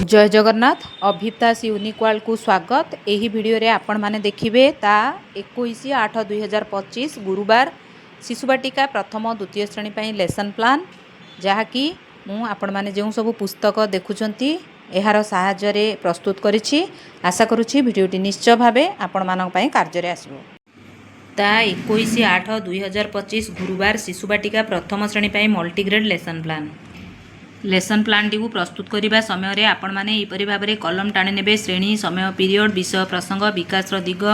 जय जगन्नाथ अभिप्तास यूनिक्वाल को स्वागत। यही वीडियो रे आपण माने देखिबे ता 21/8/2025 गुरुवार शिशुबाटिका प्रथम द्वितीय श्रेणी पई लेसन प्लान जहाँकि मु आपण माने जो सब पुस्तक देखुचंती एहार सहाय्य रे प्रस्तुत करिछि। आशा करूछि वीडियोटी निश्चय भावे आपण मानक पई कार्य रे आसीबो। ता 21/8/2025 गुरुवार शिशुबाटिका प्रथम श्रेणी पई मल्टीग्रेड लेसन प्लान टी प्रस्तुत करने समय आपण मैंने यहपरी भाव में कलम टाणी ने श्रेणी समय पीरियड विषय प्रसंग विकास दिग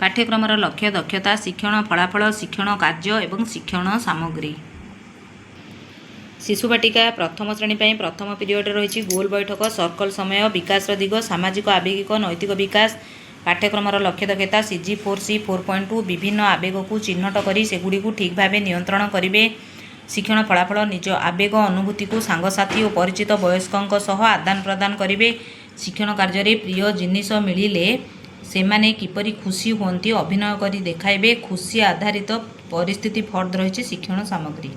पाठ्यक्रम लक्ष्य दक्षता शिक्षण फलाफल शिक्षण कार्य एवं शिक्षण सामग्री। शिशुबाटिका प्रथम श्रेणी प्रथम पीरियड रही गोल बैठक सर्कल समय विकास दिग सामाजिक आवेगिक नैतिक विकास पाठ्यक्रम लक्ष्य दक्षता CG4C 4.2 विभिन्न आवेग को चिन्हट कर सेगुड़ी ठीक भाव नियंत्रण करेंगे। शिक्षण फलाफल निज आवेग अनुभूति को सांगसाथी और परिचित वयस्कों सह आदान प्रदान करेंगे। शिक्षण कार्य प्रिय जिनिस मिलिले सेमाने किपरि खुशी होती अभिनय करी देखाइबे। खुशी आधारित परिस्थिति फर्द रही शिक्षण सामग्री।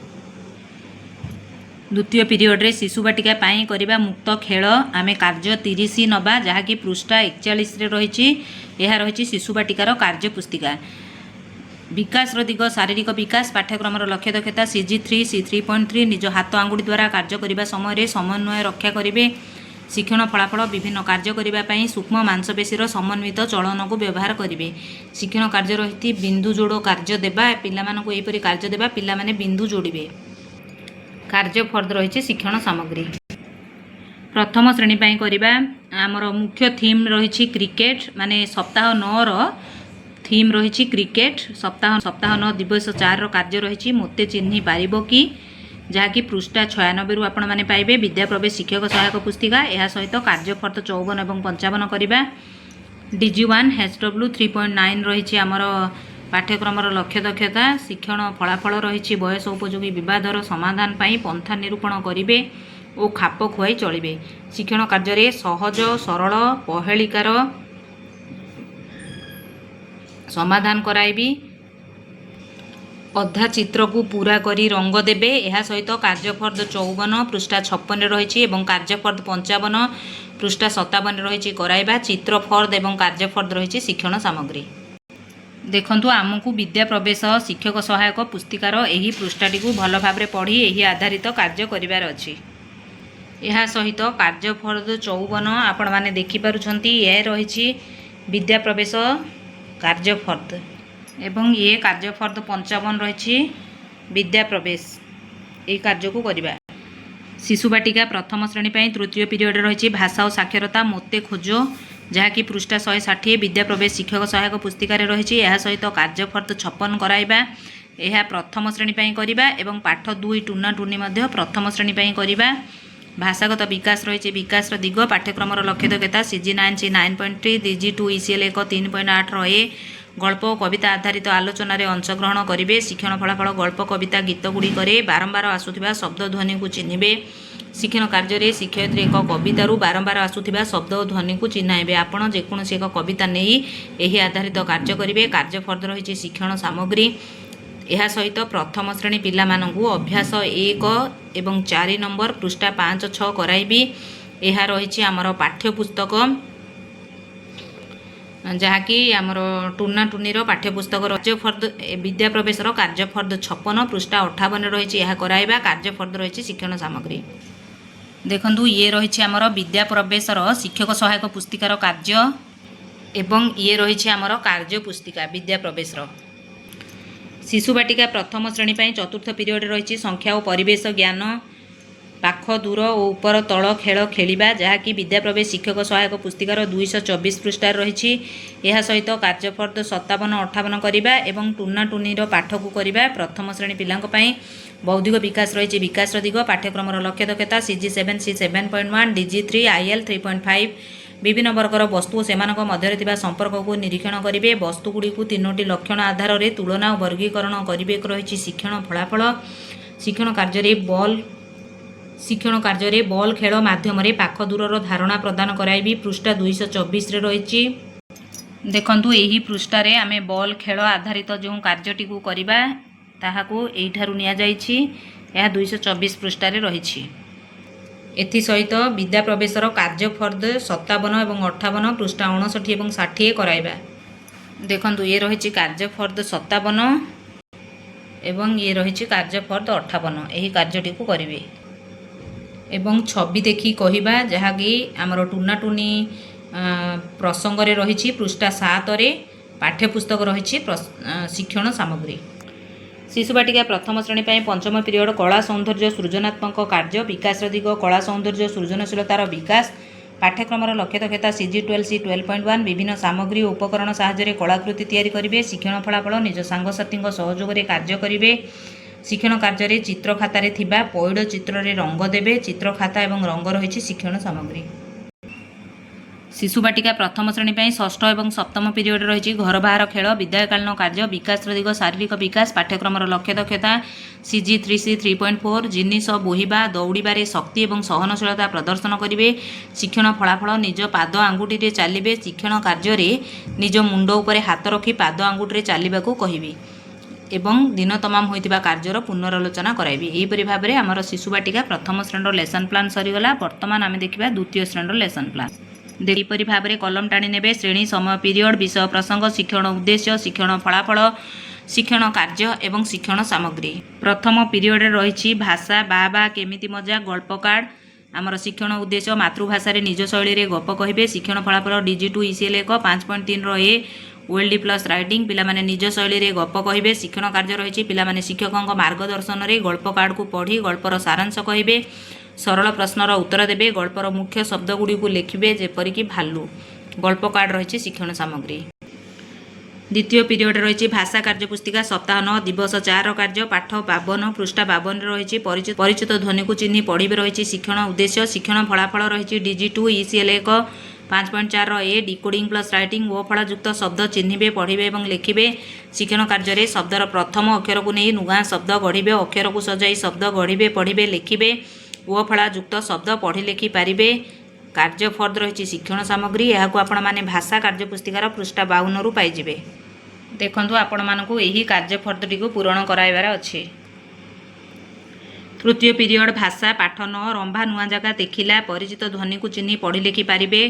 द्वितीय पीरियड रे शिशुबाटिका पाई करिबा मुक्त खेल आमे कार्य 30 नबा जहाँकि पृष्ठा 41 रे रही। यह रही शिशुबाटिकार कार्य पुस्तिका। विकास दिग शारीरिक विकास पाठ्यक्रम लक्ष्य दक्षता CG3C 3.3 निज हाथ आंगुठी द्वारा कार्य करने समय समन्वय रक्षा करेंगे। शिक्षण फलाफल विभिन्न कार्य करने सूक्ष्म मांसपेशीर समन्वित चलन को व्यवहार करेंगे। शिक्षण कार्य रही बिंदु जोड़ कार्य देवा पिलामानंकु एहिपरि कार्य देवा पिलामाने बिंदु जोड़िबे। कार्य फर्द रही शिक्षण सामग्री। प्रथम श्रेणी पाई करिबा आमर मुख्य थीम रही क्रिकेट माने सप्ताह 9 थीम रही क्रिकेट सप्ताह 9 दिवस 4 कार्य रही मोते चिन्ह पारिब कि जहाँकि पृष्ठा 96 रु आपण मैंने पाइबे। विद्या प्रवेश शिक्षक सहायक पुस्तिका यह सहित कार्य फर्द 54 और 55 करवा। DG1 HW 3.9 रही आमर पाठ्यक्रम लक्ष्य दक्षता शिक्षण फलाफल रही बयस उपयोगी विवादर समाधान पाई पंथा निरूपण करेंगे और खाप खुआई चलिए। शिक्षण कार्य सहज सरल पहेलिकार समाधान कराइबी। अधा चित्र को पूरा करी रंग देबे। यह सहित कार्यफर्द 54 पृष्ठा 56 रही और कार्यफर्द 55 पृष्ठा 57 रही कराइबा। चित्र फर्द और कार्यफर्द रही शिक्षण सामग्री। देखंतु आमको विद्या प्रवेश शिक्षक सहायक पुस्तिकार यही पृष्ठाटी को भल भाव पढ़ी यही आधारित कार्य करिवार अछि। यह सहित कार्यफर्द 54 आपण माने देखि पारुछंती यह रही विद्या प्रवेश कार्यफर्द एवं ये कार्यफर्द 55 रही विद्या प्रवेश ये कार्य को करिबा। शिशुबाटिका प्रथम श्रेणी तृतीय पीरियड रही भाषा और साक्षरता मोते खोजो जहाँकि पृष्ठा 160 विद्या प्रवेश शिक्षक सहायक पुस्तिकार रही। यह सहित कार्यफर्द 56 कराइबा। यह प्रथम श्रेणी करवा एवं पाठ 2 टूना टूनी प्रथम श्रेणी करवा। भाषागत विकास रही विकास दिग पाठ्यक्रम लक्ष्य दक्षता CG9C 9.3 DG2 ECL 1 3.8 रहे। गल्प और कविता आधारित आलोचन अंशग्रहण करेंगे। शिक्षण फलाफल गल्प कविता गीत गुड़िक बारंबार आसुथिबा शब्द ध्वनि को चिन्हिबे। शिक्षण कार्य शिक्षयित्री एक कवितारू बारंबार आसुथिबा शब्द और ध्वनि को चिन्हाइबे। आपण जेकोसी एक कविता नहीं यही आधारित कार्य करेंगे। कार्यफर्द रही शिक्षण सामग्री। यह सहित प्रथम श्रेणी पिलामानंकु अभ्यास 1 एवं 4 नंबर पृष्ठा 5-6 कराइबी। यह रही आमर पाठ्यपुस्तक जहाँकि आमर टूना टूनीर पाठ्यपुस्तक कार्यफर्द विद्या प्रवेशर कार्यफर्द 56 पृष्ठा 58 रही यह कराइबा। कार्यफर्द रही शिक्षण सामग्री। देखंतु ये रही आमर विद्या प्रवेशर शिक्षक सहायक पुस्तिकार कार्य एवं ये रही आमर कार्य पुस्तिका विद्या प्रवेशर। शिशुबाटिका प्रथम श्रेणी चतुर्थ पीरियड रही संख्या और परिवेश ज्ञान पाख दूर और ऊपर तल खेल खेलिबा जहाँकि विद्या प्रवेश शिक्षक सहायक पुस्तिकार 224 पृष्ठार रही। यह सहित कार्यफर्द 57-58 करवा एवं टूना टूनीर पाठ को करवा। प्रथम श्रेणी पिलांक पई बौद्धिक विकास रही विकास दिग पाठ्यक्रम लक्ष्य दक्षता CG7C 7.1 DG3 IL 3.5 विभिन्न वर्गर वस्तु से मध्य संपर्क को निरीक्षण करेंगे। वस्तुगुड़ी को 3टी लक्षण आधार में तुलना और वर्गीकरण करेंगे रही। शिक्षण फलाफल शिक्षण कार्य बॉल खेल माध्यम पाख दूरर धारणा प्रदान कराइबी। पृष्ठा 224 रही। देखंतु यही पृष्ठार आम बॉल खेल आधारित जो कार्यटी को करवा ताहाको एठारु निया जाइछि। यह 224 पृष्ठार रही। एसत विद्या प्रवेशर कार्य फर्द 57 और 58 पृष्ठा 59 और 60 कराइबा। देखु ये रही कार्य फर्द 57 एवं ये रही कार्य फर्द 58 यही कार्यटी को करेंगे एवं छवि देखी कहवा जहाँकि आमर टूना टूनी प्रसंग रही पृष्ठा 7 पाठ्यपुस्तक रही शिक्षण सामग्री। शिशु बाटिका प्रथम श्रेणी पर पंचम पीरियड कला सौंदर्य सृजनात्मक कार्य विकास दिग कला सौंदर्य सृजनशीलतार विकास पाठ्यक्रमर लक्ष्य दक्षता CG 12C 12.1 विभिन्न सामग्री और उपकरण साहाय्य कलाकृति तैयारी करेंगे। शिक्षण फलाफल निज सांगसाथी सहयोग कार्य करेंगे। शिक्षण कार्य चित्र खातार पैड चित्र रंग देवे चित्र खाता और रंग रही शिक्षण सामग्री। शिशु बाटिका प्रथम श्रेणी पर षष्ठ और सप्तम पीरियड रही घर बाहर खेल विद्याकालीन कार्य विकास दिग शारीरिक विकास पाठ्यक्रमर लक्ष्य दक्षता CG 3C 3.4 जिनिस बोहिबा दौड़े शक्ति और सहनशीलता प्रदर्शन करेंगे। शिक्षण फलाफल निज पाद आंगुठी चलिए शिक्षण कार्य निज मुंड उपर हाथ रखी पाद आंगुठी चलने को कहे एवं दिन तमाम होता कार्यर पुनरालोचना कराइबे। यहीपरि भाव में आमर शिशु बाटिका प्रथम श्रेणी लेसन प्लान सरीगला। बर्तमान आम देखा द्वितीय श्रेणी लेसन प्लान। यहीपरि भाव में कलम टाणी ने श्रेणी समय पीरियड विषय प्रसंग शिक्षण उद्देश्य शिक्षण फलाफल शिक्षण कार्य एवं शिक्षण सामग्री। प्रथम पीरियड रही भाषा बा केमिति मजा गल्प कार्ड आमर शिक्षण उद्देश्य मातृभाषा निज शैली गप कहे शिक्षण फलाफल DG 2 ECL 1 5.3 ए OLD प्लस राइटिंग पिलामाने निज शैली गप कहे शिक्षण कार्य रही पिलामाने शिक्षकों मार्गदर्शन में गल्प कार्ड को पढ़ी गल्पर सारांश कहे सरल प्रश्नर उत्तर देवे गल्पर मुख्य शब्दगुड़ी को लिखे जेपरिक भालू गल्प कार्ड रही शिक्षण सामग्री। द्वितीय पीरियड रही भाषा कार्य पुस्तिका सप्ताह 9 दिवस 4 कार्य पाठ 52 पृष्ठा 52 रही परिचित ध्वनि को चिन्ह पढ़े रही शिक्षण उद्देश्य शिक्षण फलाफल रही DG 2 ECL 1 5.4 ए डिकोडिंग प्लस राइटिंग ओ फलायुक्त शब्द चिन्हे पढ़े और लिखे शिक्षण कार्य शब्दर प्रथम अक्षर को नहीं नुआ शब्द गढ़े अक्षर को सजाई शब्द गढ़े पढ़े लिखे ओ फलायुक्त शब्द पढ़ी लिखि पारे। कार्य फर्द रही शिक्षण सामग्री यह आपण मैंने भाषा कार्य पुस्तिकार पृष्ठा 52 रु पाइबे। देखु आपण मानकु यही कार्य फर्दटी को पूरण कराइबार अच्छे। तृतीय पीरियड भाषा पाठ 9 रंभा नुआ जगह देखिला परिचित ध्वनि को चिन्ह पढ़ी लिखि पारे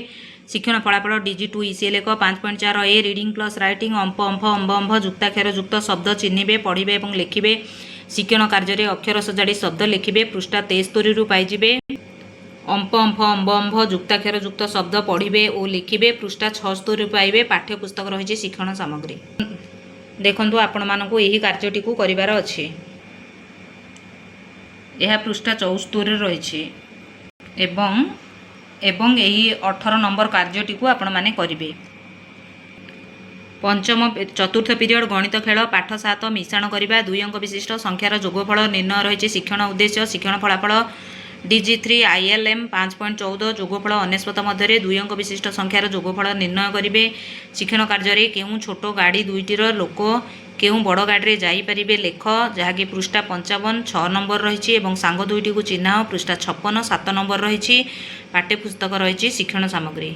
शिक्षण फलाफल DG 2 ECL 1 5.4 A reading plus writing अंप and अम्ब अम्भ जुक्ताक्षर युक्त शब्द चिन्हे पढ़े और लिखे शिक्षण कार्य अक्षर सजाड़ी शब्द लिखे पृष्ठा 73 रु पाइबे। अंप अंफ अम्ब अम्भ जुक्ताक्षर युक्त शब्द पढ़े और लिखे पृष्ठा 76 पाइबे। पाठ्यपुस्तक रही शिक्षण सामग्री। देखु आपण मानकु यही कार्यटी को करिवार अच्छे। यह पृष्ठा 74 रही एवं यही 18 नंबर कार्यटी को आपण माने करिवे। पंचम चतुर्थ पीरियड गणित खेल पाठ 7 मिश्रण करने 2 अंक विशिष्ट संख्यार जोगफल निर्णय रही शिक्षण उद्देश्य शिक्षण फलाफल DG 3 ILM 5.14 जोगफल अनेश्वत मध्य 2 अंक विशिष्ट संख्यार जोगफल निर्णय करेंगे। शिक्षण कार्य केउं छोट गाड़ी दुईटीर लोक केउं बड़ गाड़ी जापरे लेख जहाँकि पृष्ठा 55 6 नंबर रही सांग दुईटी को चिन्ह पृष्ठा 56 7 नंबर रही पाठ्यपुस्तक रही शिक्षण सामग्री।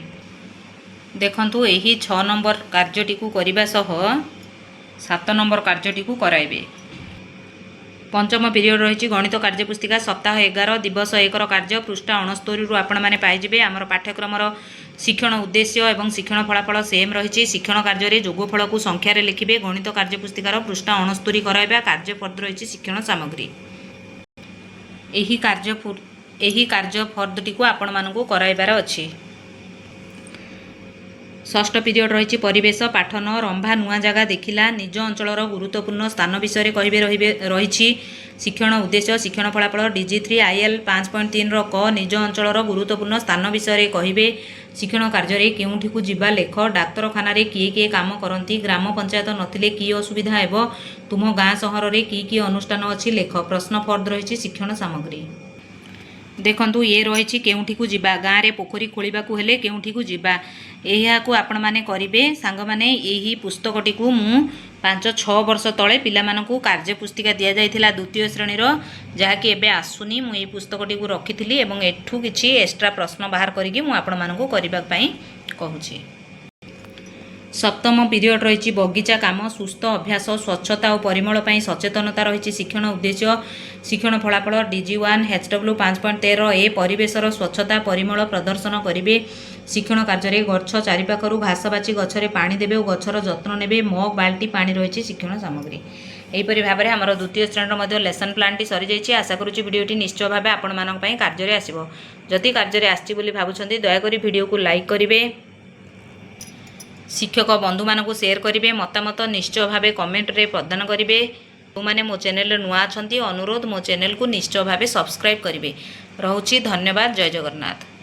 देखंतु यही 6 नंबर कार्यटी को करने सह 7 नंबर कार्यटी को कराइबे। पंचम पीरियड रही गणित कार्य पुस्तिका सप्ताह 11 दिवस 1 कार्य पृष्ठा 69 रु आपण मैंने पाइबे। आमर पाठ्यक्रमर शिक्षण उद्देश्य और शिक्षण फलाफल सेम रही शिक्षण कार्य जोगफल को संख्यार लिखे गणित कार्य पुस्तिकार पृष्ठा 69 कराइबा। कार्य फर्द रही शिक्षण सामग्री। यही कार्य फर्दटी को आपण मानकु कराइबार अच्छी। षष्ठ पीरियड रही परिवेश पाठ 9 रंभा नुआ जगह देखिला निज अंचलर गुरुत्वपूर्ण स्थान विषय कहे रही शिक्षण उद्देश्य शिक्षण फलाफल DG 3 IL 5.3 क निज अंचलर गुरुत्वपूर्ण स्थान विषय कहे शिक्षण कार्य केउठी को जिबा लेख डाक्तरखाना किए किए काम करती ग्राम पंचायत नथिले की असुविधा हेब तुम गाँ सहर में की अनुष्ठान अच्छी लेख प्रश्न फर्द रही शिक्षण सामग्री। देखंतु ये रही केउठी को जिबा गाँव में पोखरी खोलिबा को हेले केउठी को जिबा यह को आपण माने करिवे सांग माने यही पुस्तकटी को मु 5-6 वर्ष तले पिला मानकु कार्य पुस्तिका दिया जाइथिला द्वितीय श्रेणी जहाँकि एबे आसुनी मु ये पुस्तकटी को रखिथिली एवं एठू किछि एक्स्ट्रा प्रश्न बाहर करिकि मु आपण मानकु करिबा पई कहूछि। सप्तम पिरियड रही बगीचा काम सुस्थ अभ्यास स्वच्छता और परिमल पर सचेतनता रही शिक्षण उद्देश्य शिक्षण फलाफल DG1 HW 5.13 ए परिवेशर स्वच्छता परिमल प्रदर्शन करेंगे शिक्षण कार्य गछ चारिपाखर घास बाची गछरे पानी देवे और गछर जत्न ने मग बाल्टी पानी रही शिक्षण सामग्री यहीपरि भाव में आमर द्वितीय श्रेणी लेसन प्लान टी सरी जाइए आशा करुच्ची भिडियोटी निश्चय भाव आपण मानक कार्य आसो जदि कार्य आसी भावुंट दयाकोरी भिडियो को लाइक करेंगे शिक्षक बंधु मानक शेयर करेंगे मतामत निश्चय भाव कमेंट रे प्रदान करेंगे जो मैंने मो चैनल नुआ अच्छा अनुरोध मो चैनल को निश्चय भाव सब्सक्राइब करेंगे रोची धन्यवाद जय जगन्नाथ।